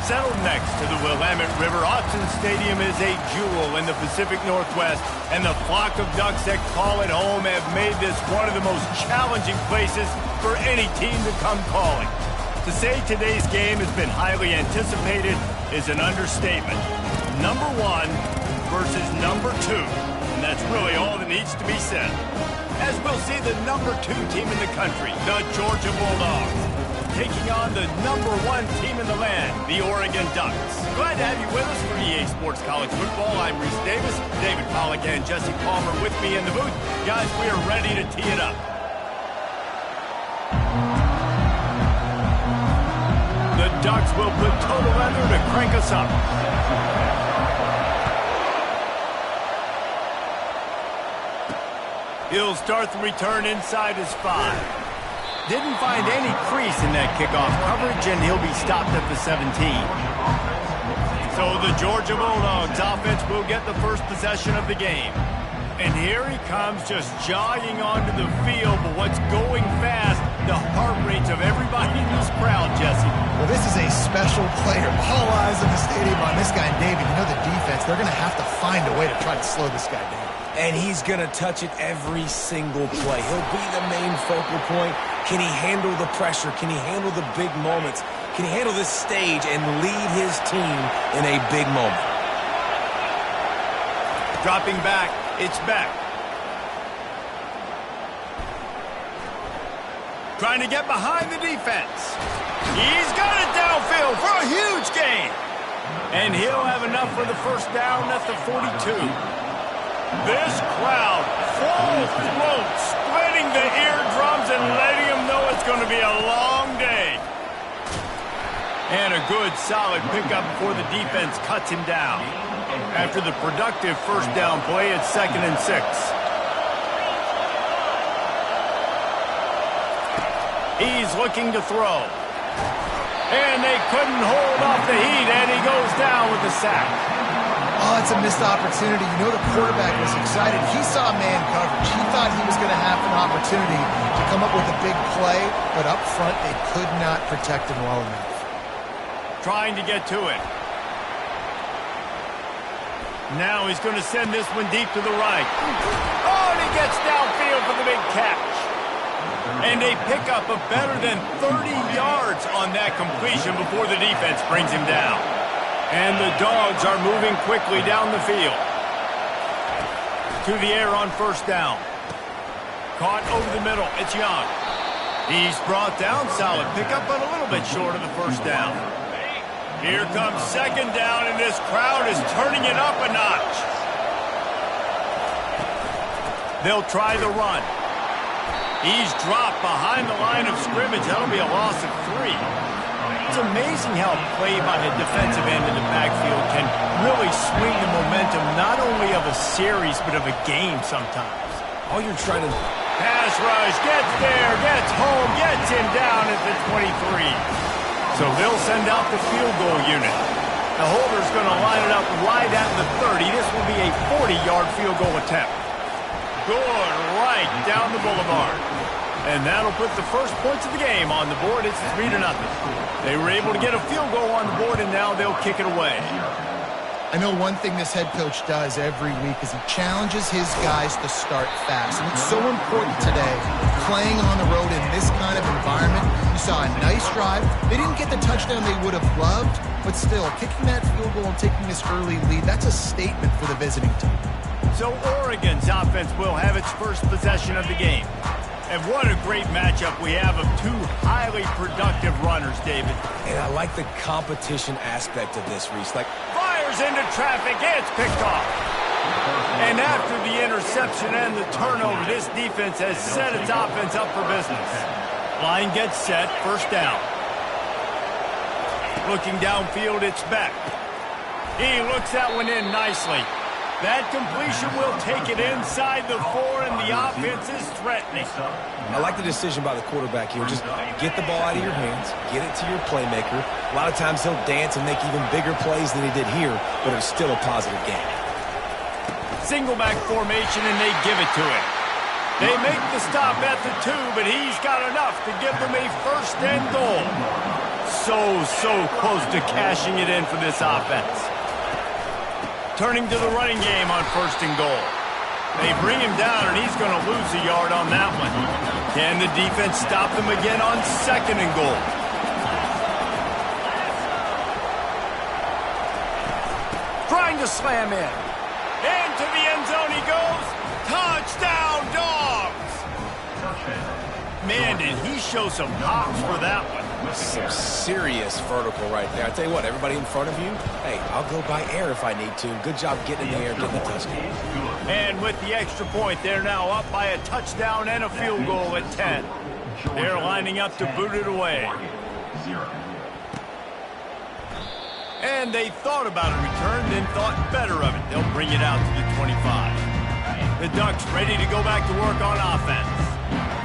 Settled next to the Willamette River, Autzen Stadium is a jewel in the Pacific Northwest, and the flock of Ducks that call it home have made this one of the most challenging places for any team to come calling. To say today's game has been highly anticipated is an understatement. Number 1 versus number 2, and that's really all that needs to be said. As we'll see the number 2 team in the country, the Georgia Bulldogs, taking on the number 1 team in the land, the Oregon Ducks. Glad to have you with us for EA Sports College Football. I'm Reese Davis, David Pollack and Jesse Palmer with me in the booth. Guys, we are ready to tee it up. The Ducks will put total under to crank us up. He'll start the return inside his 5. Didn't find any crease in that kickoff coverage, and he'll be stopped at the 17. So the Georgia Bulldogs offense will get the first possession of the game. And here he comes, just jogging onto the field, but what's going fast, the heart rates of everybody in this crowd, Jesse. Well, this is a special player. All eyes in the stadium on this guy, David. You know the defense, they're going to have to find a way to try to slow this guy down. And he's going to touch it every single play. He'll be the main focal point. Can he handle the pressure? Can he handle the big moments? Can he handle this stage and lead his team in a big moment? Dropping back, it's back. Trying to get behind the defense. He's got it downfield for a huge gain. And he'll have enough for the first down at the 42. This crowd, full throat, splitting the eardrums and letting them know it's going to be a long day. And a good, solid pickup before the defense cuts him down. After the productive first down play, it's 2nd and 6. He's looking to throw. And they couldn't hold off the heat, and he goes down with the sack. Oh, it's a missed opportunity. You know the quarterback was excited. He saw man coverage. He thought he was going to have an opportunity to come up with a big play, but up front they could not protect him well enough. Trying to get to it. Now he's going to send this one deep to the right. Oh, and he gets downfield for the big catch. And they pick up a better than 30 yards on that completion before the defense brings him down. And the Dogs are moving quickly down the field. To the air on first down. Caught over the middle. It's Young. He's brought down. Solid pickup, but a little bit short of the first down. Here comes 2nd down, and this crowd is turning it up a notch. They'll try the run. He's dropped behind the line of scrimmage. That'll be a loss of 3. It's amazing how a play by a defensive end in the backfield can really swing the momentum not only of a series but of a game sometimes. All you're trying to... Pass rush, gets there, gets home, gets him down at the 23. So they'll send out the field goal unit. The holder's going to line it up right at the 30. This will be a 40-yard field goal attempt. Good right down the boulevard. And that'll put the first points of the game on the board. It's 3-0. They were able to get a field goal on the board, and now they'll kick it away. I know one thing this head coach does every week is he challenges his guys to start fast. And it's so important today, playing on the road in this kind of environment. You saw a nice drive. They didn't get the touchdown they would have loved, but still, kicking that field goal and taking this early lead, that's a statement for the visiting team. So Oregon's offense will have its first possession of the game. And what a great matchup we have of 2 highly productive runners, David. And I like the competition aspect of this, Reese. Fires into traffic, it's picked off. And after the interception and the turnover, this defense has set its offense up for business. Line gets set, first down. Looking downfield, it's Beck. He looks that one in nicely. That completion will take it inside the 4, and the offense is threatening. I like the decision by the quarterback here. Just get the ball out of your hands, get it to your playmaker. A lot of times he'll dance and make even bigger plays than he did here, but it was still a positive game. Single back formation, and they give it to him. They make the stop at the 2, but he's got enough to give them a 1st and goal. so close to cashing it in for this offense. Turning to the running game on 1st and goal. They bring him down, and he's going to lose a yard on that one. Can the defense stop them again on 2nd and goal? Trying to slam in. Into the end zone he goes. Touchdown, Dogs! Man, did he show some hops for that one. Some serious vertical right there. I tell you what, everybody in front of you, hey, I'll go by air if I need to. Good job getting in the air, getting the touchdown. And with the extra point, they're now up by a touchdown and a field goal at 10. They're lining up to boot it away. And they thought about a return, then thought better of it. They'll bring it out to the 25. The Ducks ready to go back to work on offense.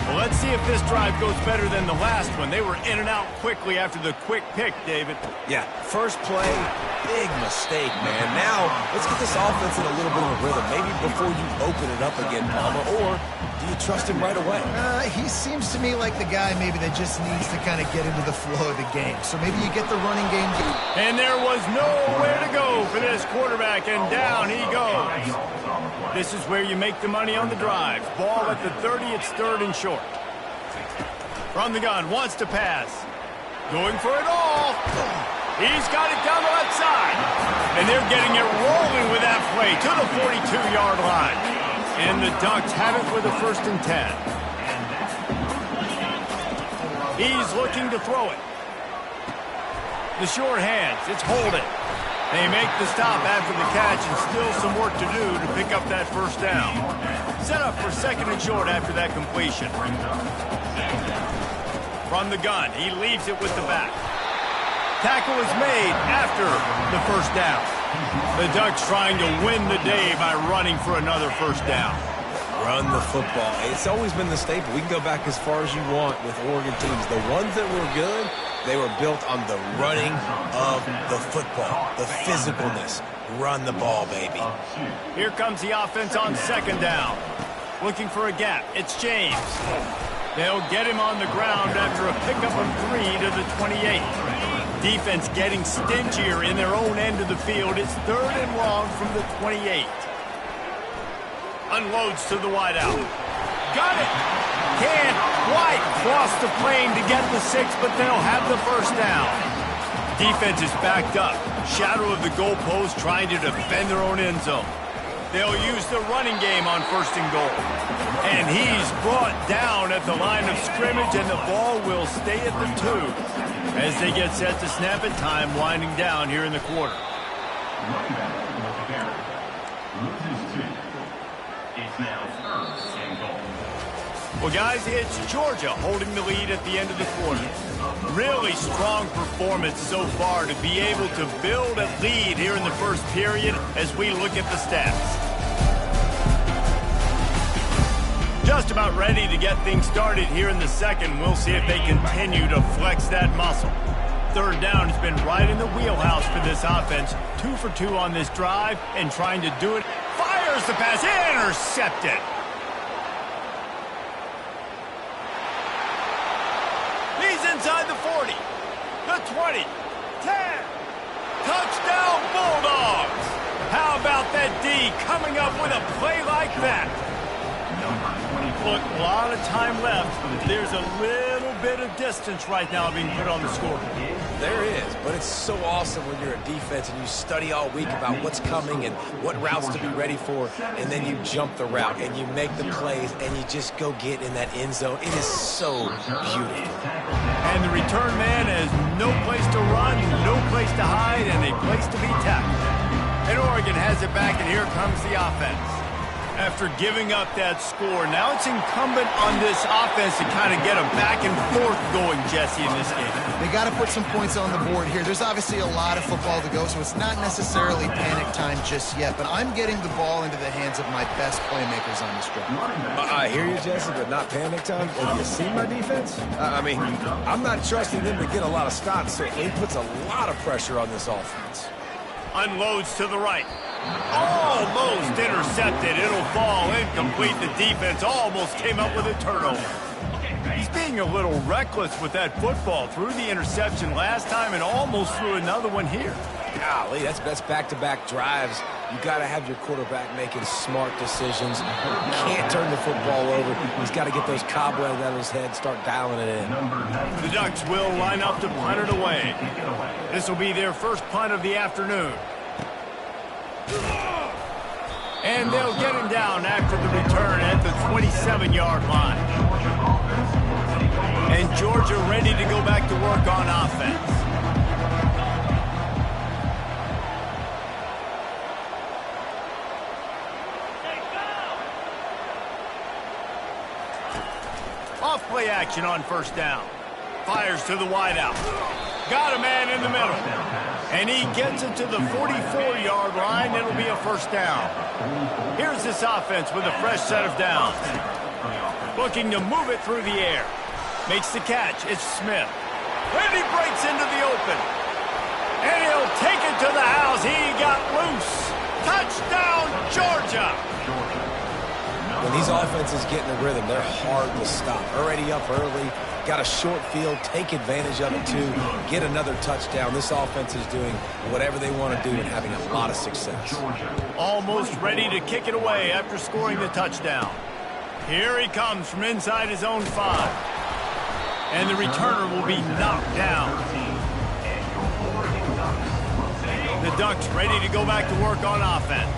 Well, let's see if this drive goes better than the last one. They were in and out quickly after the quick pick, David. Yeah, first play, big mistake, man. Now, let's get this offense in a little bit of a rhythm. Maybe before you open it up again, Palmer, or do you trust him right away? He seems to me like the guy maybe that just needs to kind of get into the flow of the game. So maybe you get the running game. And there was nowhere to go for this quarterback, and down he goes. This is where you make the money on the drive. Ball at the 30, it's 3rd and short. From the gun, wants to pass. Going for it all. He's got it down the left side. And they're getting it rolling with that play to the 42-yard line. And the Ducks have it for the 1st and 10. He's looking to throw it. The short hands, it's holding. They make the stop after the catch, and still some work to do to pick up that 1st down. Set up for 2nd and short after that completion. From the gun, he leaves it with the back. Tackle is made after the 1st down. The Ducks trying to win the day by running for another 1st down. Run the football. It's always been the staple. We can go back as far as you want with Oregon teams. The ones that were good, they were built on the running of the football, the physicalness. Run the ball, baby. Here comes the offense on 2nd down. Looking for a gap. It's James. They'll get him on the ground after a pickup of 3 to the 28. Defense getting stingier in their own end of the field. It's 3rd and long from the 28. Unloads to the wideout. Got it! Can't quite cross the plane to get the 6, but they'll have the 1st down. Defense is backed up. Shadow of the goalpost trying to defend their own end zone. They'll use the running game on 1st and goal. And he's brought down at the line of scrimmage, and the ball will stay at the 2 as they get set to snap it. Time winding down here in the quarter. Well, guys, it's Georgia holding the lead at the end of the quarter. Really strong performance so far to be able to build a lead here in the 1st period as we look at the stats. Just about ready to get things started here in the 2nd. We'll see if they continue to flex that muscle. 3rd down has been right in the wheelhouse for this offense. 2 for 2 on this drive and trying to do it. Fires the pass, intercepted. He's inside the 40, the 20, 10. Touchdown, Bulldogs. How about that D coming up with a play like that? Look, a lot of time left. There's a little bit of distance right now being put on the scoreboard. There is, but it's so awesome when you're a defense and you study all week about what's coming and what routes to be ready for, and then you jump the route and you make the plays and you just go get in that end zone. It is so beautiful. And the return man has no place to run, no place to hide, and a place to be tackled. And Oregon has it back, and here comes the offense. After giving up that score, now it's incumbent on this offense to kind of get a back and forth going, Jesse, in this game. They got to put some points on the board here. There's obviously a lot of football to go, so it's not necessarily panic time just yet, but I'm getting the ball into the hands of my best playmakers on this drive. I hear you, Jesse, but not panic time. Have you seen my defense? I mean, I'm not trusting them to get a lot of stops, so it puts a lot of pressure on this offense. Unloads to the right. Almost intercepted. It'll fall incomplete. The defense almost came up with a turnover. He's being a little reckless with that football. Threw the interception last time and almost threw another one here. Golly, that's back-to-back drives. You got to have your quarterback making smart decisions. You can't turn the football over. He's got to get those cobwebs out of his head, start dialing it in. The Ducks will line up to punt it away. This will be their first punt of the afternoon. And they'll get him down after the return at the 27-yard line. And Georgia ready to go back to work on offense. Off play action on first down. Fires to the wideout. Got a man in the middle. And he gets it to the 44-yard line. It'll be a first down. Here's this offense with a fresh set of downs. Looking to move it through the air. Makes the catch. It's Smith. And he breaks into the open. And he'll take it to the house. He got loose. Touchdown, Georgia. When these offenses get in a rhythm, they're hard to stop. Already up early, got a short field, take advantage of it too, get another touchdown. This offense is doing whatever they want to do and having a lot of success. Almost ready to kick it away after scoring the touchdown. Here he comes from inside his own 5. And the returner will be knocked down. The Ducks ready to go back to work on offense.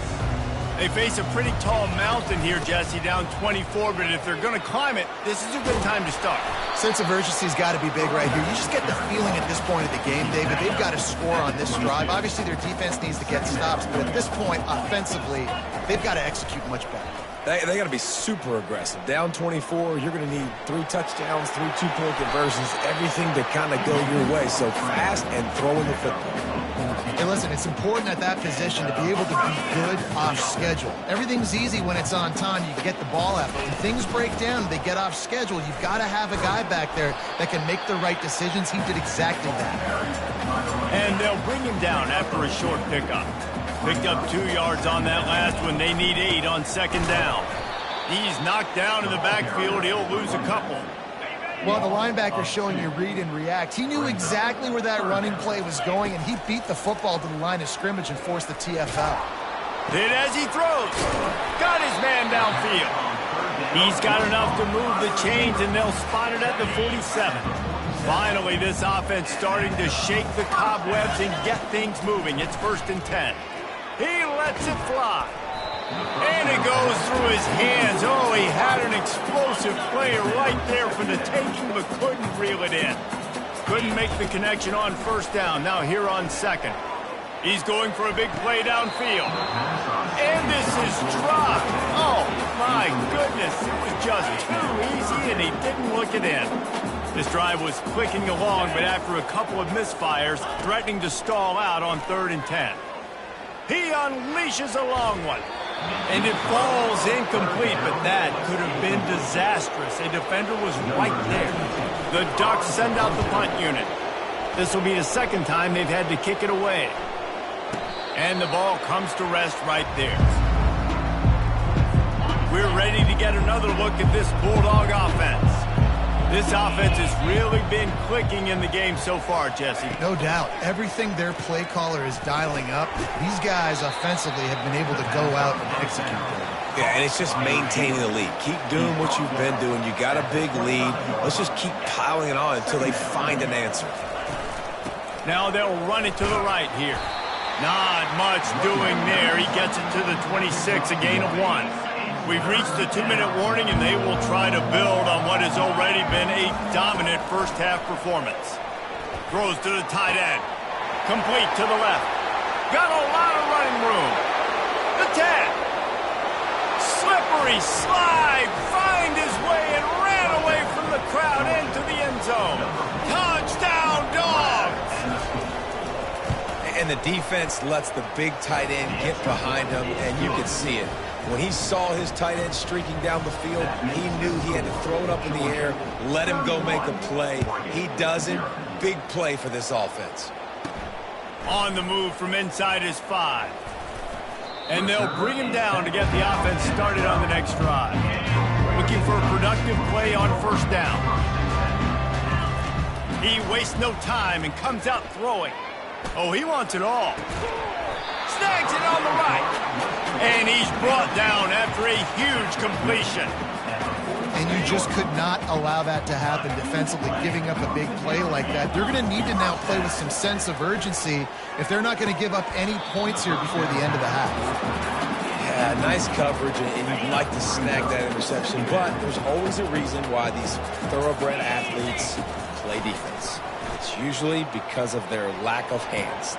They face a pretty tall mountain here, Jesse, down 24, but if they're going to climb it, this is a good time to start. Sense of urgency's got to be big right here. You just get the feeling at this point of the game, David, they've got to score on this drive. Obviously, their defense needs to get stops, but at this point, offensively, they've got to execute much better. They got to be super aggressive. Down 24, you're going to need 3 touchdowns, 3 two-point conversions, everything to kind of go your way. So fast and throwing the football. Hey, listen, it's important at that position to be able to be good off schedule. Everything's easy when it's on time. You get the ball out. But when things break down, they get off schedule. You've got to have a guy back there that can make the right decisions. He did exactly that. And they'll bring him down after a short pickup. Picked up 2 yards on that last one. They need 8 on second down. He's knocked down in the backfield. He'll lose a couple. Well, the linebacker's showing you read and react. He knew exactly where that running play was going, and he beat the football to the line of scrimmage and forced the TFL. Hit as he throws. Got his man downfield. He's got enough to move the chains, and they'll spot it at the 47. Finally, this offense starting to shake the cobwebs and get things moving. It's 1st and 10. He lets it fly. And it goes through his hands. Oh, he had an explosive player right there for the taking, but couldn't reel it in. Couldn't make the connection on first down. Now here on second. He's going for a big play downfield. And this is dropped. Oh, my goodness. It was just too easy, and he didn't look it in. This drive was clicking along, but after a couple of misfires, threatening to stall out on 3rd and 10. He unleashes a long one. And it falls incomplete, but that could have been disastrous. A defender was right there. The Ducks send out the punt unit. This will be the second time they've had to kick it away. And the ball comes to rest right there. We're ready to get another look at this Bulldog offense. This offense has really been clicking in the game so far, Jesse. No doubt. Everything their play caller is dialing up, these guys offensively have been able to go out and execute. Yeah, and it's just maintaining the lead. Keep doing what you've been doing. You got a big lead. Let's just keep piling it on until they find an answer. Now they'll run it to the right here. Not much doing there. He gets it to the 26, a gain of 1. We've reached the 2-minute warning, and they will try to build on what has already been a dominant first-half performance. Throws to the tight end. Complete to the left. Got a lot of running room. The 10. Slippery slide. Find his way and ran away from the crowd into the end zone. Touchdown, Dogs! And the defense lets the big tight end get behind him, and you can see it. When he saw his tight end streaking down the field, he knew he had to throw it up in the air, let him go make a play. He does it. Big play for this offense. On the move from inside his 5. And they'll bring him down to get the offense started on the next drive. looking for a productive play on first down. He wastes no time and comes out throwing. Oh, he wants it all. Snags it on the right. And he's brought down after a huge completion. And you just could not allow that to happen defensively, giving up a big play like that. They're going to need to now play with some sense of urgency if they're not going to give up any points here before the end of the half. Yeah, nice coverage, and you'd like to snag that interception, but there's always a reason why these thoroughbred athletes play defense. It's usually because of their lack of hands.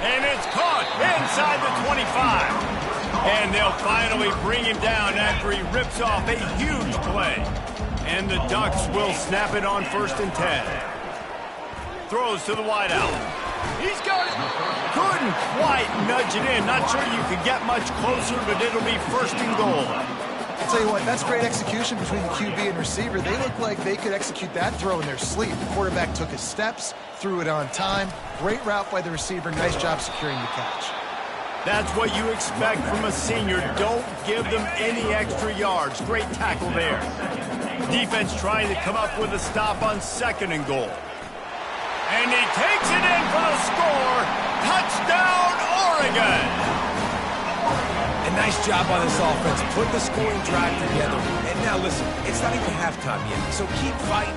And it's caught inside the 25. And they'll finally bring him down after he rips off a huge play. And the Ducks will snap it on 1st and 10. Throws to the wideout. He's got it. Couldn't quite nudge it in. Not sure you could get much closer, but it'll be 1st and goal. I'll tell you what, that's great execution between the QB and receiver. They look like they could execute that throw in their sleep. The quarterback took his steps, threw it on time. Great route by the receiver. Nice job securing the catch. That's what you expect from a senior. Don't give them any extra yards. Great tackle there. Defense trying to come up with a stop on 2nd and goal. And he takes it in for the score. Touchdown, Oregon! A nice job on this offense. Put the scoring drive together. And now listen, it's not even halftime yet. So keep fighting.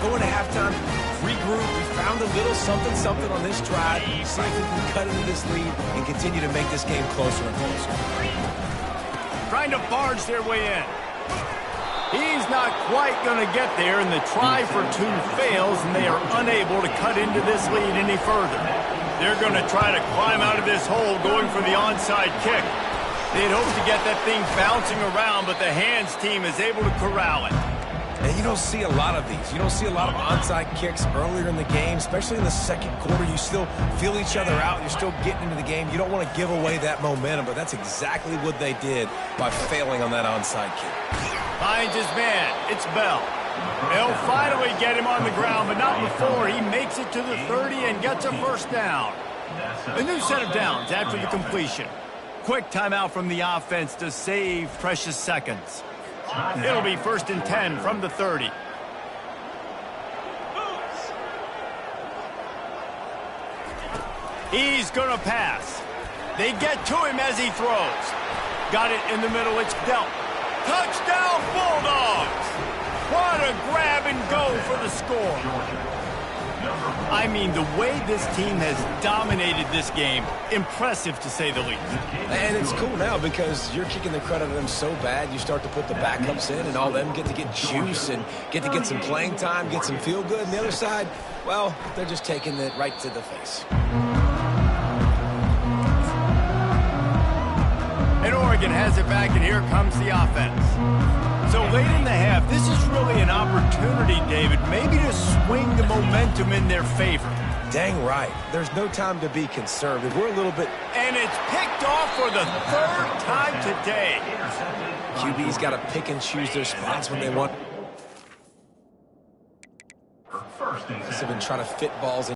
Going to halftime, regroup. We found a little something on this drive. See if we can cut into this lead and continue to make this game closer and closer. Trying to barge their way in. He's not quite going to get there, and the try for 2 fails, and they are unable to cut into this lead any further. They're going to try to climb out of this hole going for the onside kick. They'd hope to get that thing bouncing around, but the hands team is able to corral it. And you don't see a lot of these. You don't see a lot of onside kicks earlier in the game, especially in the 2nd quarter. You still feel each other out. You're still getting into the game. You don't want to give away that momentum, but that's exactly what they did by failing on that onside kick. Finds his man. It's Bell. They'll finally get him on the ground, but not before he makes it to the 30 and gets a 1st down. A new set of downs after the completion. Quick timeout from the offense to save precious seconds. It'll be 1st and 10 from the 30. He's going to pass. They get to him as he throws. Got it in the middle. It's dealt. Touchdown, Bulldogs! What a grab and go for the score. I mean, the way this team has dominated this game, impressive to say the least. And it's cool now because you're kicking the credit of them so bad, you start to put the backups in, and all of them get to get juice and get to get some playing time, get some feel good. And the other side, well, they're just taking it right to the face. And Oregon has it back, and here comes the offense. So late in the half, this is really an opportunity, David, maybe to swing the momentum in their favor. Dang right. There's no time to be conservative. We're a little bit... And it's picked off for the 3rd time today. QB's got to pick and choose their spots when they want. They've been trying to fit balls in.